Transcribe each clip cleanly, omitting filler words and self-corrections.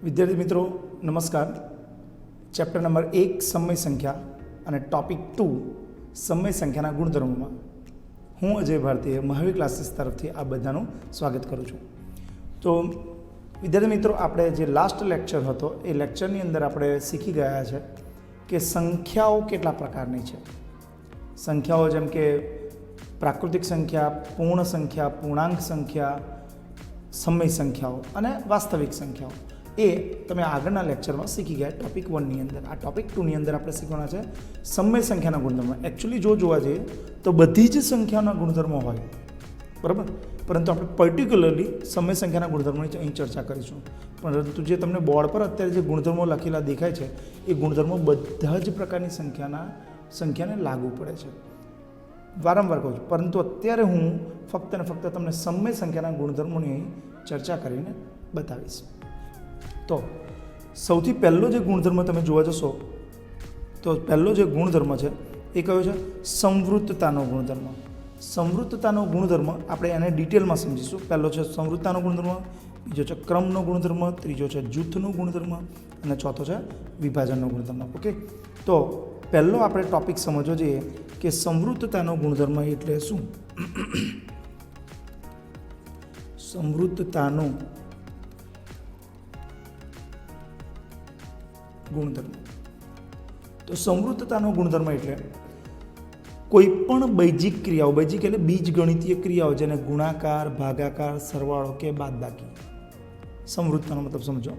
વિદ્યાર્થી મિત્રો નમસ્કાર. ચેપ્ટર નંબર 1 સમય સંખ્યા અને ટોપિક 2 સમય સંખ્યાના ગુણધર્મોમાં હું અજય ભારતીય મહાવીર ક્લાસીસ તરફથી આ બધાનું સ્વાગત કરું છું. તો વિદ્યાર્થી મિત્રો, આપણે જે લાસ્ટ લેક્ચર હતો એ લેક્ચરની અંદર આપણે શીખી ગયા છે કે સંખ્યાઓ કેટલા પ્રકારની છે. સંખ્યાઓ જેમ કે પ્રાકૃતિક સંખ્યા, પૂર્ણ સંખ્યા, પૂર્ણાંક સંખ્યા, સમય સંખ્યાઓ અને વાસ્તવિક સંખ્યાઓ એ તમે આગળના લેક્ચરમાં શીખી ગયા ટોપિક 1ની અંદર. આ ટોપિક 2ની અંદર આપણે શીખવાના છે સમય સંખ્યાના ગુણધર્મો. એકચ્યુઅલી જોવા જઈએ તો બધી જ સંખ્યાના ગુણધર્મો હોય, બરાબર, પરંતુ આપણે પર્ટિક્યુલરલી સમય સંખ્યાના ગુણધર્મોની અહીં ચર્ચા કરીશું. પરંતુ જે તમને બોર્ડ પર અત્યારે જે ગુણધર્મો લખેલા દેખાય છે એ ગુણધર્મો બધા જ પ્રકારની સંખ્યાને લાગુ પડે છે. વારંવાર કહું છું, પરંતુ અત્યારે હું ફક્ત ને ફક્ત તમને સમય સંખ્યાના ગુણધર્મોની અહીં ચર્ચા કરીને બતાવીશ. તો સૌથી પહેલો જે ગુણધર્મ તમે જોવા જશો તો પહેલો જે ગુણધર્મ છે એ કયો છે? સંવૃત્તતાનો ગુણધર્મ. સંવૃત્તતાનો ગુણધર્મ આપણે એને ડિટેલમાં સમજીશું. પહેલો છે સંવૃત્તતાનો ગુણધર્મ, બીજો છે ક્રમનો ગુણધર્મ, ત્રીજો છે જૂથનો ગુણધર્મ અને ચોથો છે વિભાજનનો ગુણધર્મ. ઓકે, તો પહેલો આપણે ટોપિક સમજવો જોઈએ કે સંવૃત્તતાનો ગુણધર્મ એટલે શું. સંવૃત્તતાનો ગુણધર્મ. તો સંવૃત્તતાનો ગુણધર્મ એટલે કોઈ પણ બૈજિક ક્રિયાઓ, બૈજિક એટલે બીજગણિતીય ક્રિયાઓ, જેને ગુણાકાર, ભાગાકાર, સરવાળો કે બાદબાકી. સંવૃત્તતાનો મતલબ સમજો.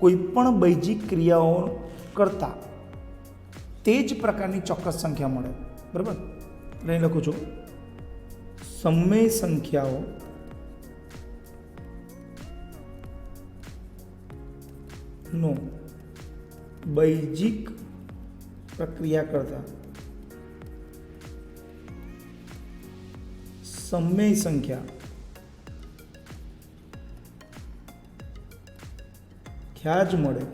કોઈ પણ બૈજિક ક્રિયાઓ કરતાં તે જ પ્રકારની ચોક્કસ સંખ્યા મળે, બરાબર. અહીં લખું છું સમય સંખ્યાઓ નો બૈજિક પ્રક્રિયા કરતા સમય સંખ્યા ખ્યાલ જ મળે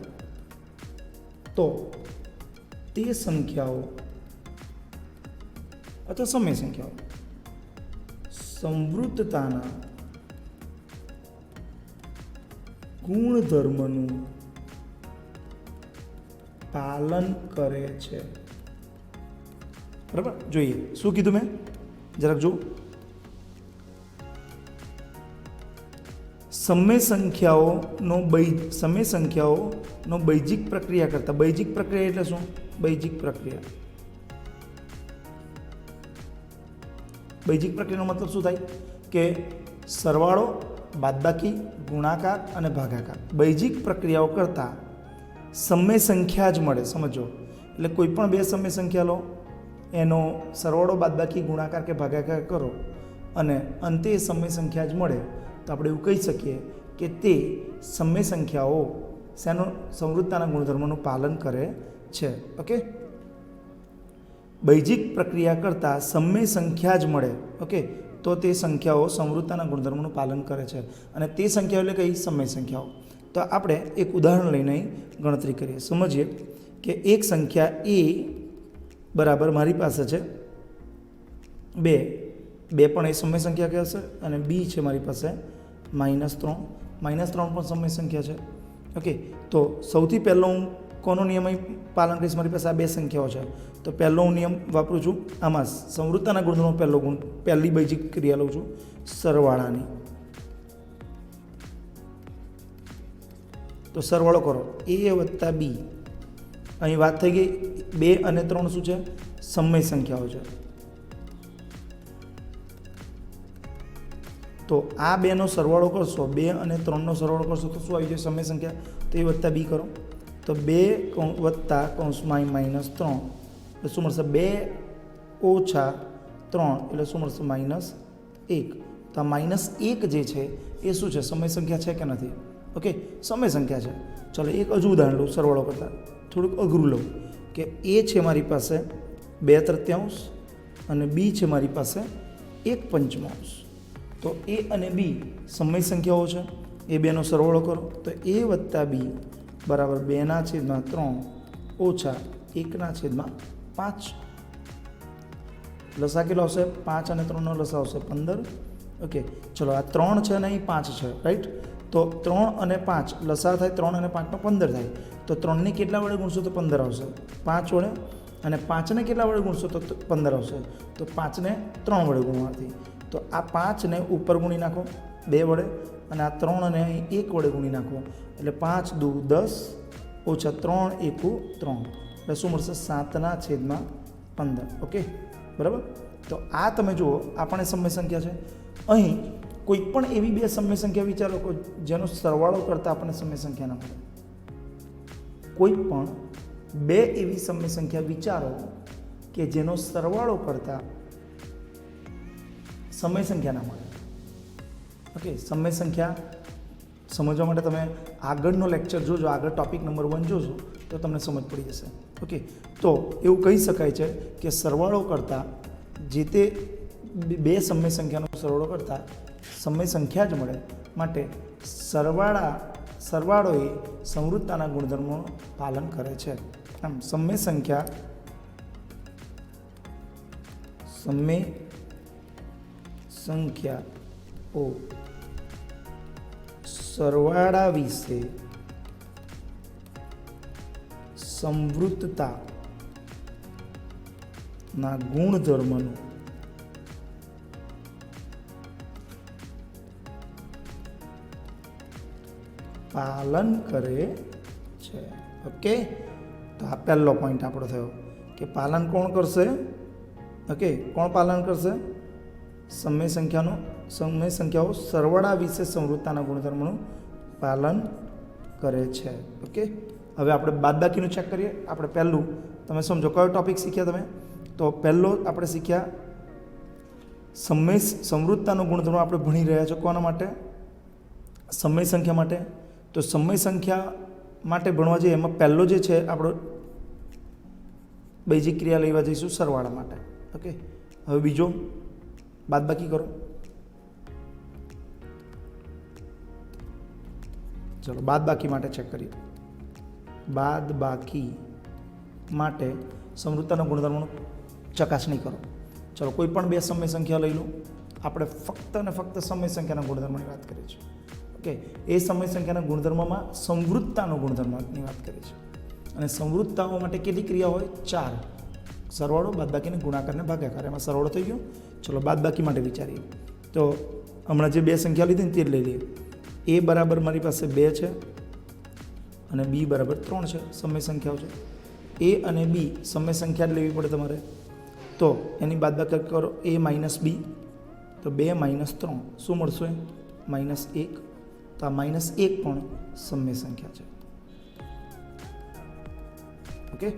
તો તે સંખ્યાઓ અથવા સમય સંખ્યાઓ સંવૃત્તતાના ગુણધર્મનું પાલન કરે છે. બરાબર, જોઈએ શું કીધું મેં, જરાક જો. સમય સંખ્યાઓનો બૈજિક પ્રક્રિયા કરતા, બૈજિક પ્રક્રિયા એટલે શું? બૈજિક પ્રક્રિયા, બૈજિક પ્રક્રિયાનો મતલબ શું થાય કે સરવાળો, બાદબાકી, ગુણાકાર અને ભાગાકાર, બૈજિક પ્રક્રિયાઓ કરતાં સમય સંખ્યા જ મળે. સમજો, એટલે કોઈ પણ બે સમય સંખ્યા લો, એનો સરવાળો, બાદબાકી, ગુણાકાર કે ભાગાકાર કરો અને અંતે સમય સંખ્યા જ મળે તો આપણે એવું કહી શકીએ કે તે સમય સંખ્યાઓ શેનો? સંવૃત્તતાના ગુણધર્મોનું પાલન કરે છે. ઓકે, બૈજિક પ્રક્રિયા કરતાં સમય સંખ્યા જ મળે, ઓકે, તો તે સંખ્યાઓ સંવૃત્તતાના ગુણધર્મોનું પાલન કરે છે. અને તે સંખ્યાઓ એટલે કઈ? સમય સંખ્યાઓ. તો આપણે એક ઉદાહરણ લઈને ગણતરી કરીએ. સમજીએ કે એક સંખ્યા એ બરાબર મારી પાસે છે 2 પણ એ સમય સંખ્યા કહેશે, અને બી છે મારી પાસે -3 પણ સમય સંખ્યા છે. ઓકે, તો સૌથી પહેલો હું કોનો નિયમ પાલન કરીશ? મારી પાસે આ બે સંખ્યાઓ છે, તો પહેલો હું નિયમ વાપરું છું આમાં સંવૃત્તતાના ગુણધર્મનો પહેલી બૈજિક ક્રિયા લઉં છું, સરવાળાની. તો સરવાળો કરો, a વત્તા b. અહીં વાત થઈ ગઈ 2 અને 3 શું છે? સમય સંખ્યાઓ છે. તો આ બેનો સરવાળો કરશો, 2 અને 3નો સરવાળો કરશો તો શું આવી જાય? સમય સંખ્યા. તો a વત્તા b કરો, તો 2 વત્તા -3 એટલે શું મળશે? 2 ઓછા 3 એટલે શું મળશે? -1. તો આ -1 જે છે એ શું છે? સમય સંખ્યા છે કે નથી? ઓકે, સમય સંખ્યા છે. ચલો એક હજુ ઉદાહરણ લઉં સરવાળો કરતાં, થોડુંક અઘરું લઉં કે એ છે મારી પાસે 2/3 અને બી છે મારી પાસે 1/5. તો એ અને બી સમય સંખ્યાઓ છે, એ બેનો સરવાળો કરો તો a વત્તા બી બરાબર 2/3 ઓછા 1/5. લસા કેટલો આવશે? 5 અને 3નો લસા આવશે 15. ઓકે, ચલો આ 3 છે ને અહીં 5 છે, રાઈટ. તો 3 અને 5 લસા થાય, 3 અને 5 15 થાય, તો 3 ને કેટલા વડે ગુણશો તો 15 આવશે, 5 વડે, અને 5 ને કેટલા વડે ગુણશો તો 15 આવશે, તો 5 ને 3 વડે ગુણવાથી, તો આ 5 ને ઉપર ગુણી નાખો 2 વડે, અને આ 3 ને અહીં 1 વડે ગુણી નાખો, એટલે 5 દુ 10 ઓછા 3 એકુ 3, એટલે શું મળશે 7/15. ઓકે, બરાબર. તો આ તમે જુઓ આપણે સમય સંખ્યા છે. અહીં કોઈ પણ એવી બે સમય સંખ્યા વિચારો કે જેનો સરવાળો કરતાં આપણને સમય સંખ્યા ના મળે. કોઈ પણ બે એવી સમય સંખ્યા વિચારો કે જેનો સરવાળો કરતાં સમય સંખ્યા ના મળે. ઓકે, સમય સંખ્યા સમજવા માટે તમે આગળનો લેક્ચર જોજો, આગળ ટોપિક નંબર 1 જોજો તો તમને સમજ પડી જશે. ઓકે, તો એવું કહી શકાય છે કે સરવાળો કરતાં જે તે બે સમય સંખ્યાનો સરવાળો કરતાં સમય સંખ્યા જ મળે, માટે સરવાળો એ સંવૃત્તાના ગુણધર્મોનું પાલન કરે છે. આમ સમય સંખ્યાઓ સરવાળા વિશે સંવૃત્તાના ગુણધર્મનું પાલન કરે છે. ઓકે, તો આ પહેલો પોઈન્ટ આપણો થયો કે પાલન કોણ કરશે. ઓકે, કોણ પાલન કરશે? સમય સંખ્યાઓ સરવાળા વિશે સંવૃત્તાના ગુણધર્મનું પાલન કરે છે. ઓકે, હવે આપણે બાદબાકીનું ચેક કરીએ. આપણે પહેલું તમે સમજો કયો ટોપિક શીખ્યા તમે? તો પહેલો આપણે શીખ્યા સંવૃત્તાનો ગુણધર્મ આપણે ભણી રહ્યા છો કોના માટે? સમય સંખ્યા માટે. તો સમય સંખ્યા માટે ભણવા જઈએ એમાં પહેલો જે છે આપણો બેઝિક ક્રિયા લેવા જઈશું સરવાળા માટે. ઓકે, હવે બીજો બાદબાકી કરો. ચલો બાદબાકી માટે ચેક કરીએ. બાદબાકી માટે સંવૃત્તાના ગુણધર્મોનું ચકાસણી કરો. ચલો કોઈ પણ બે સમય સંખ્યા લઈ લો. આપણે ફક્ત અને ફક્ત સમય સંખ્યાના ગુણધર્મની વાત કરીએ છીએ. ઓકે, એ સમય સંખ્યાના ગુણધર્મમાં સંવૃત્તાનો ગુણધર્મની વાત કરીએ છીએ. અને સંવૃત્તાઓ માટે કેટલી ક્રિયા હોય? 4. સરવાળો, બાદબાકી, ગુણાકાર અને ભાગાકાર. એમાં સરવાળો થઈ ગયો. ચલો બાદબાકી માટે વિચારીએ. તો હમણાં જે બે સંખ્યા લીધી ને તે લઈ લઈએ. એ બરાબર મારી પાસે 2 છે અને બી બરાબર 3 છે. સમય સંખ્યાઓ છે. એ અને બી સમય સંખ્યા જ લેવી પડે તમારે. તો એની બાદબાકી કરો. એ માઇનસ બી, તો 2 માઇનસ 3 શું મળશે? -1. તો આ -1 પણ સમય સંખ્યા છે. ઓકે,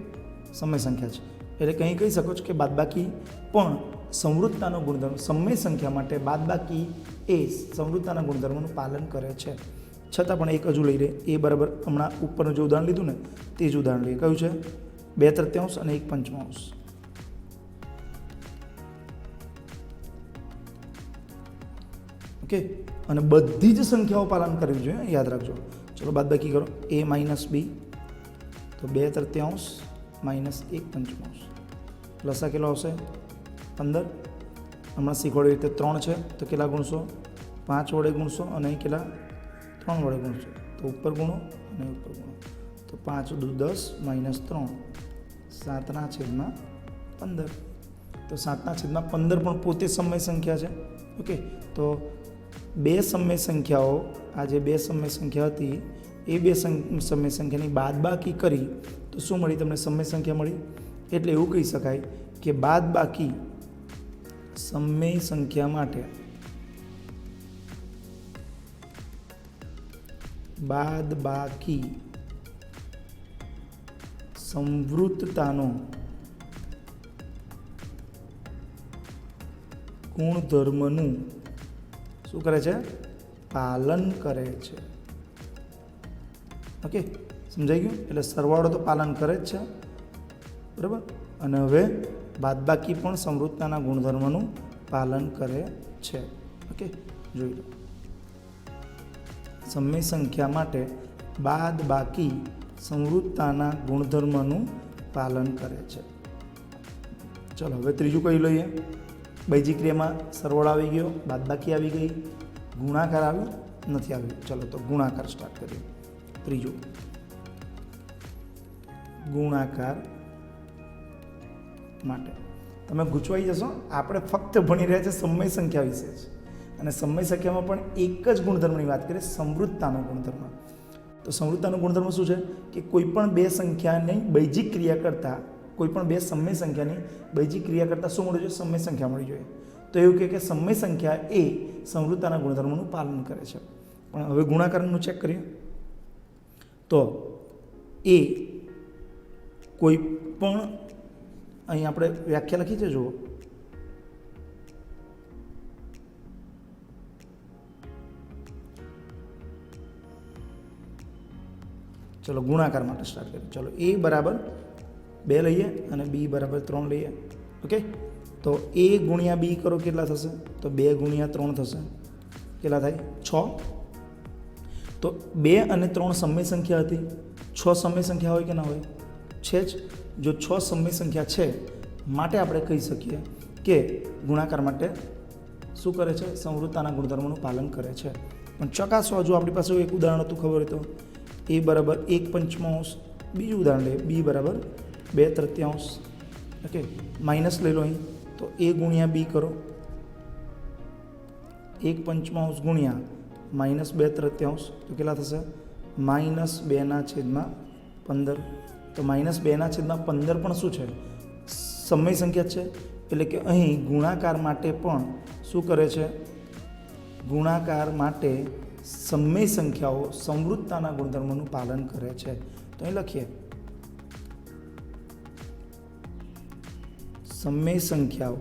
સમય સંખ્યા છે. એટલે કંઈ કહી શકો છો કે બાદબાકી પણ સંવૃત્તાનો ગુણધર્મ, સમય સંખ્યા માટે બાદબાકી એ સંવૃત્તાના ગુણધર્મનું પાલન કરે છે. છતાં પણ એક હજુ લઈ લે. એ બરાબર હમણાં ઉપરનું જે ઉદાહરણ લીધું ને તે જ ઉદાહરણ લઈએ. કયું છે? 2/3 અને 1/5. ઓકે, અને બધી જ સંખ્યાઓ પાલન કરવી જોઈએ, યાદ રાખજો. ચલો બાદબાકી કરો. a માઇનસ બી, તો 2/3 માઇનસ 1/5. લસા કેટલો આવશે? 15. હમણાં શીખવાડ્યું રીતે 3 છે તો કેટલા ગુણશો? 5 વડે ગુણશો, અને અહીં કેટલા? 3 વડે ગુણશો. તો ઉપર ગુણો અને ઉપર ગુણો. તો 5 દુ 10 માઇનસ 3, 7/15. તો 7/15 પણ પોતે સમય સંખ્યા છે. ઓકે, તો બે સમય સંખ્યાઓ, આ જે બે સમય સંખ્યા હતી એ બે સમય સંખ્યાની બાદબાકી કરી તો શું મળી તમને? સમય સંખ્યા મળી. એટલે એવું કહી શકાય કે બાદબાકી સમય સંખ્યા માટે બાદબાકી સંવૃત્તાનો ગુણધર્મનું શું કરે છે? પાલન કરે છે. ઓકે, સમજાઈ ગયું? એટલે સરવાળો તો પાલન કરે જ છે, બરાબર. અને હવે બાદબાકી પણ સંવૃત્તાના ગુણધર્મનું પાલન કરે છે. ઓકે, જોઈ લો. સમય સંખ્યા માટે બાદબાકી સંવૃત્તાના ગુણધર્મનું પાલન કરે છે. ચલો હવે ત્રીજું કઈ લઈએ. બેઝિક ક્રિયામાં સરવાળો આવી ગયો, બાદબાકી આવી ગઈ, ગુણાકાર આવ્યો નથી આવ્યું. ચલો તો ગુણાકાર સ્ટાર્ટ કરીએ. ત્રીજું ગુણાકાર માટે તમે ગૂંચવાઈ જશો. આપણે ફક્ત ભણી રહ્યા છે સમય સંખ્યા વિશે જ, અને સમય સંખ્યામાં પણ એક જ ગુણધર્મની વાત કરીએ, સમૃદ્ધતાનો ગુણધર્મ. તો સમૃદ્ધતાનો ગુણધર્મ શું છે કે કોઈ પણ બે સંખ્યાની બૈજિક ક્રિયા કરતાં, કોઈ પણ બે સમય સંખ્યાની બૈજિક ક્રિયા કરતાં શું મળવું જોઈએ? સમય સંખ્યા મળી જોઈએ. તો એવું કહે કે સમય સંખ્યા એ સમૃદ્ધતાના ગુણધર્મનું પાલન કરે છે. પણ હવે ગુણાકારનું ચેક કરીએ તો એ કોઈ પણ, અહીં આપણે વ્યાખ્યા લખી છે જુઓ, ચલો ગુણાકાર માટે સ્ટાર્ટ કરીએ. ચલો એ બરાબર 2 લઈએ અને બી બરાબર 3 લઈએ. ઓકે, તો એ ગુણ્યા બી કરો કેટલા થશે? તો 2 ગુણ્યા 3 થશે. કેટલા થાય? 6. તો 2 અને 3 સમય સંખ્યા હતી. 6 સમય સંખ્યા હોય કે ના હોય? છે જ. જો 6 સમય સંખ્યા છે માટે આપણે કહી શકીએ કે ગુણાકાર માટે શું કરે છે? સમૃદ્ધતાના ગુણધર્મોનું પાલન કરે છે. પણ ચકાસવા જો આપણી પાસે એક ઉદાહરણ હતું, ખબર હોય તો, એ બરાબર 1/5, બીજું ઉદાહરણ લઈએ, બી બરાબર 2/3. ઓકે, માઇનસ લઈ લો અહીં. તો એ ગુણ્યા બી કરો, 1/5 ગુણ્યા -2/3 તો કેટલા થશે? -2/15. તો -2/15 પણ શું છે? સમય સંખ્યા છે. એટલે કે અહીં ગુણાકાર માટે પણ શું કરે છે? ગુણાકાર માટે સમય સંખ્યાઓ સમૃદ્ધતાના ગુણધર્મોનું પાલન કરે છે. તો અહીં લખીએ, સમય સંખ્યાઓ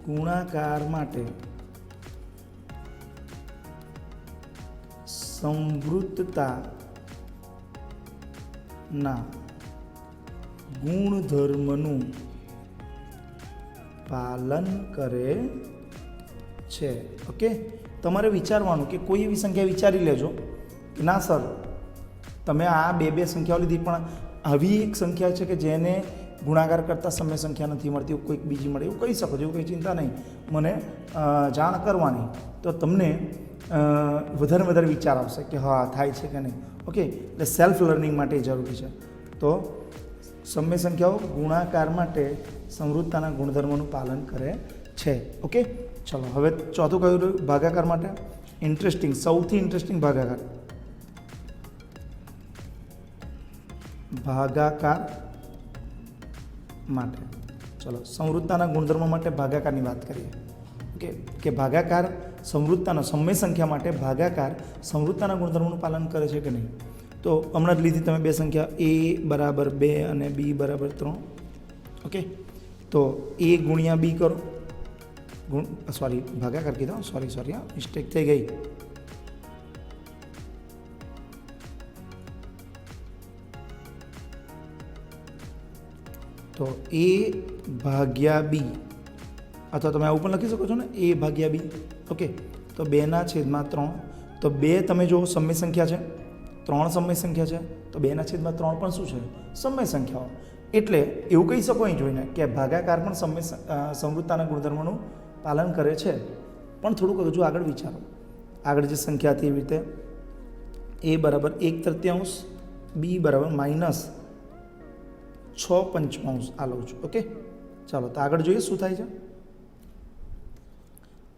ગુણાકાર માટે સમૃદ્ધતાના ગુણધર્મનું પાલન કરે છે. ઓકે, તમારે વિચારવાનું કે કોઈ એવી સંખ્યા વિચારી લેજો કે ના સર તમે આ બે સંખ્યાઓ લીધી, પણ આવી એક સંખ્યા છે કે જેને ગુણાકાર કરતાં સમય સંખ્યા નથી મળતી, કોઈક બીજી મળે, એવું કહી શકો છો. એવું કંઈ ચિંતા નહીં, મને જાણ કરવાની, તો તમને વધારે વધારે વિચાર આવશે કે હા થાય છે કે નહીં. ઓકે, એટલે સેલ્ફ લર્નિંગ માટે જરૂરી છે. તો સમય સંખ્યાઓ ગુણાકાર માટે સમૃદ્ધતાના ગુણધર્મોનું પાલન કરે છે. ઓકે, ચલો હવે ચોથું કયું રહ્યું? ભાગાકાર માટે. ઇન્ટરેસ્ટિંગ, સૌથી ઇન્ટરેસ્ટિંગ ભાગાકાર. ભાગાકાર માટે ચલો સમૃદ્ધતાના ગુણધર્મો માટે ભાગાકારની વાત કરીએ. ઓકે, કે ભાગાકાર સમૃદ્ધતાનો, સમય સંખ્યા માટે ભાગાકાર સમૃદ્ધતાના ગુણધર્મોનું પાલન કરે છે કે નહીં? તો હમણાં જ લીધી તમે બે સંખ્યા, એ બરાબર 2 અને બી બરાબર 3. ઓકે, તો એ ગુણ્યા બી કરો, સોરી ભાગાકાર કીધો, સોરી હા મિસ્ટેક થઈ ગઈ. તો એ ભાગ્યા બી, અથવા તમે આવું પણ લખી શકો છો ને, એ ભાગ્યા બી. ઓકે, તો 2/3. તો 2 તમે જો સમય સંખ્યા છે, 3 સમય સંખ્યા છે, તો 2/3 પણ શું છે? સમય સંખ્યાઓ. એટલે એવું કહી શકો અહીં જોઈને કે ભાગાકાર પણ સમૃદ્ધતાના ગુણધર્મોનું પાલન કરે છે. પણ થોડુંક હજુ આગળ વિચારો. આગળ જે સંખ્યા હતી એવી રીતે એ બરાબર 1/3, બી બરાબર -6/5 આ લઉં છું. ઓકે, ચાલો તો આગળ જોઈએ શું થાય છે.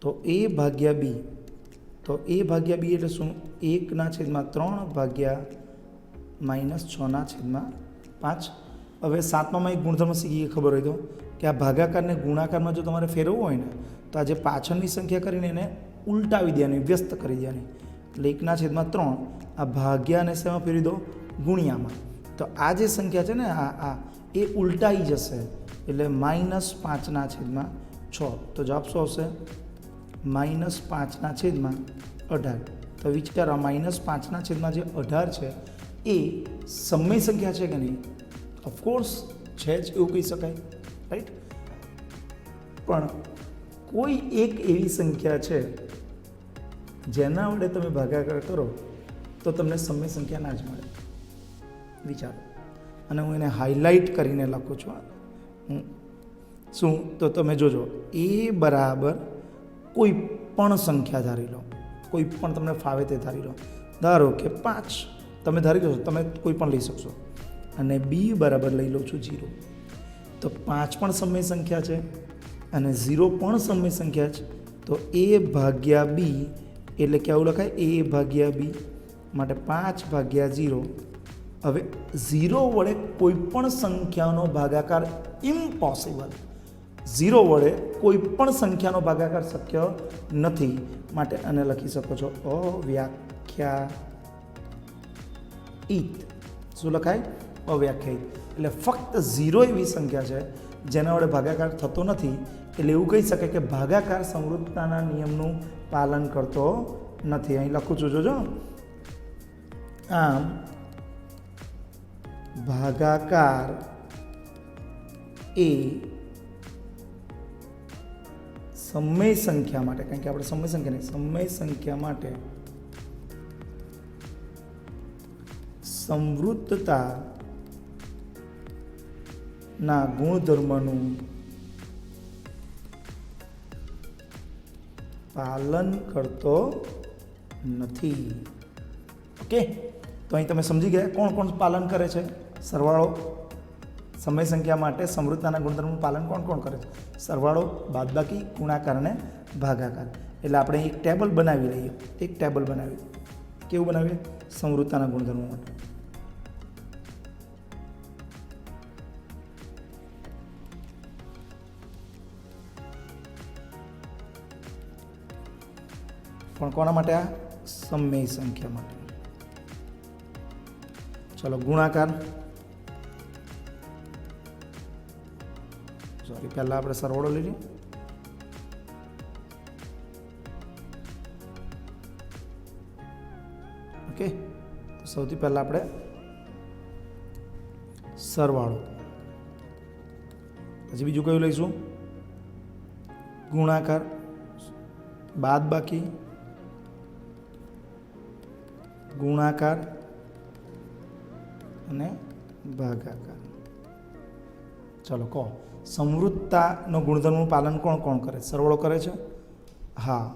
તો એ ભાગ્યા બી, તો એ ભાગ્યા બી એટલે શું? 1/3 ભાગ્યા -6/5. હવે 7મામાં એક ગુણધર્મ શીખી ખબર હોય તો કે આ ભાગાકારને ગુણાકારમાં જો તમારે ફેરવવું હોય ને, તો આ જે પાછળની સંખ્યા કરીને એને ઉલટાવી દેવાની, વ્યસ્ત કરી દેવાની. એટલે 1/3 આ ભાગ્યાને શેમાં ફેરવી દો? ગુણ્યામાં. તો આ જે સંખ્યા છે ને આ એ ઉલટાઈ જશે, એટલે -5/6. તો જવાબ શું આવશે? -5/18. તો વિચારો -5/18 જે 18 છે એ સમય સંખ્યા છે કે નહીં? ઓફકોર્સ છે જ, એવું કહી શકાય, રાઈટ. પણ કોઈ એક એવી સંખ્યા છે જેના વડે તમે ભાગાકાર કરો તો તમને સમય સંખ્યા ના જ મળે. વિચારો, અને હું એને હાઇલાઇટ કરીને લખું છું. હું શું? તો તમે જોજો, એ બરાબર કોઈ પણ સંખ્યા ધારી લો, કોઈ પણ તમને ફાવે તે ધારી લો. ધારો કે 5 તમે ધારી લો, તમે કોઈ પણ લઈ શકશો. અને બી બરાબર લઈ લઉં છું 0. તો 5 પણ સમય સંખ્યા છે અને 0 પણ સમય સંખ્યા છે. તો એ ભાગ્યા બી એટલે કે આવું લખાય, એ ભાગ્યા બી માટે 5 ભાગ્યા 0. હવે 0 વડે કોઈ પણ સંખ્યાનો ભાગાકાર ઇમ્પોસિબલ. 0 વડે કોઈ પણ સંખ્યાનો ભાગાકાર શક્ય નથી, માટે આને લખી શકો છો અવ્યાખ્યાયિત. શું લખાય? અવ્યાખ્યાયિત. એટલે ફક્ત 0 એવી સંખ્યા છે જેના વડે ભાગાકાર થતો નથી, એટલે એવું કહી શકાય કે ભાગાકાર સમૃદ્ધતાના નિયમનું પાલન કરતો નથી. અહીં લખું છું, જોજો. આમ ભાગાકાર એ સમય સંખ્યા માટે, કારણ કે આપણે સમય સંખ્યા નહીં, સમય સંખ્યા માટે સમૃદ્ધતા ના ગુણધર્મનું પાલન કરતો નથી. ઓકે, તો અહીં તમે સમજી ગયા કોણ કોણ પાલન કરે છે? સરવાળો. સમય સંખ્યા માટે સમૃદ્ધતાના ગુણધર્મનું પાલન કોણ કોણ કરે છે? સરવાળો, બાદબાકી, ગુણાકાર અને ભાગાકાર. એટલે આપણે એક ટેબલ બનાવી લઈએ. એક ટેબલ બનાવીએ. કેવું બનાવીએ? સમૃદ્ધતાના ગુણધર્મો માટે. પણ કોના માટે? આ સમય સંખ્યા માટે. ચલો, ગુણાકાર. સોરી, પહેલાં આપણે સરવાળો લઈ લઈએ. ઓકે, તો સૌથી પહેલાં આપણે સરવાળો, પછી બીજું કયું લઈશું? ગુણાકાર, બાદબાકી, ગુણાકાર અને ભાગાકાર. ચલો કહો, સમૃદ્ધતાનો ગુણધર્મનું પાલન કોણ કોણ કરે? સરવાળો કરે છે? હા.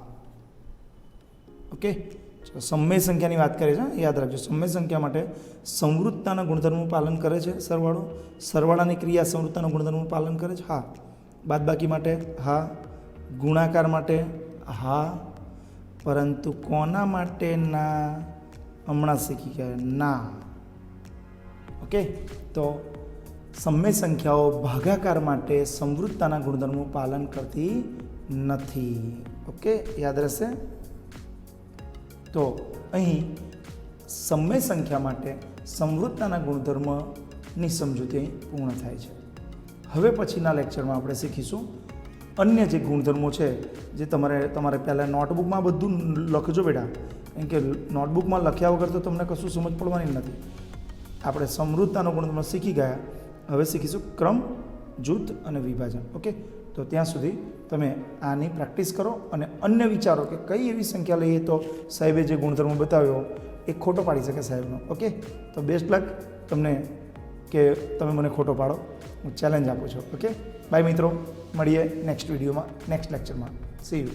ઓકે, ચલો, સમય સંખ્યાની વાત કરીએ છીએ, યાદ રાખજો. સમય સંખ્યા માટે સમૃદ્ધતાના ગુણધર્મનું પાલન કરે છે સરવાળો. સરવાળાની ક્રિયા સમૃદ્ધતાના ગુણધર્મનું પાલન કરે છે? હા. બાદબાકી માટે? હા. ગુણાકાર માટે? હા. પરંતુ કોના માટે ના? હમણાં શીખી ગયા, ના. ઓકે, તો સમય સંખ્યાઓ ભાગાકાર માટે સમૃદ્ધતાના ગુણધર્મનું પાલન કરતી નથી. ઓકે, યાદ રહેશે. તો અહીં સમય સંખ્યા માટે સમૃદ્ધતાના ગુણધર્મની સમજૂતી અહીં પૂર્ણ થાય છે. હવે પછીના લેક્ચરમાં આપણે શીખીશું અન્ય જે ગુણધર્મો છે, જે તમારે પહેલાં નોટબુકમાં બધું લખજો બેટા, કેમ કે નોટબુકમાં લખ્યા વગર તો તમને કશું સમજ પડવાની નથી. આપણે સમૃદ્ધતાનો ગુણધર્મ શીખી ગયા, હવે શીખીશું ક્રમ, જૂથ અને વિભાજન. ઓકે, તો ત્યાં સુધી તમે આની પ્રેક્ટિસ કરો અને અન્ય વિચારો કે કઈ એવી સંખ્યા લઈએ તો સાહેબે જે ગુણધર્મ બતાવ્યો એ ખોટો પાડી શકે સાહેબનો. ઓકે, તો બેસ્ટ લક તમને, કે તમે મને ખોટો પાડો, હું ચેલેન્જ આપું છું. ઓકે, બાય મિત્રો, મળીએ નેક્સ્ટ વિડીયોમાં, નેક્સ્ટ લેક્ચરમાં. C you.